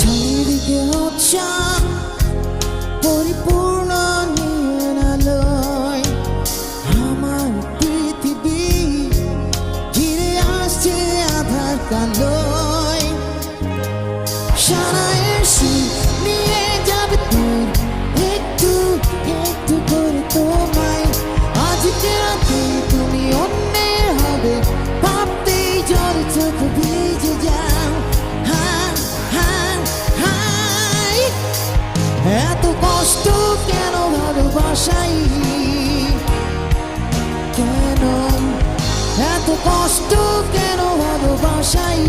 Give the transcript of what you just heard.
চারিদিকে উৎসব পরিপূর্ণ নীল আলোয় আমার পৃথিবী ঘিরে আসছে আধার কালোয়। সারায়ের সুর নিয়ে যাবে তোর একটু একটু করে তোমায়। আজকে রাতে তুমি অন্যের হবে ভাবতেই জল চোখ ভিজে যাও। এত কষ্ট কেন ভালোবাসাই, কেন এত কষ্ট কেন ভালোবাসাই।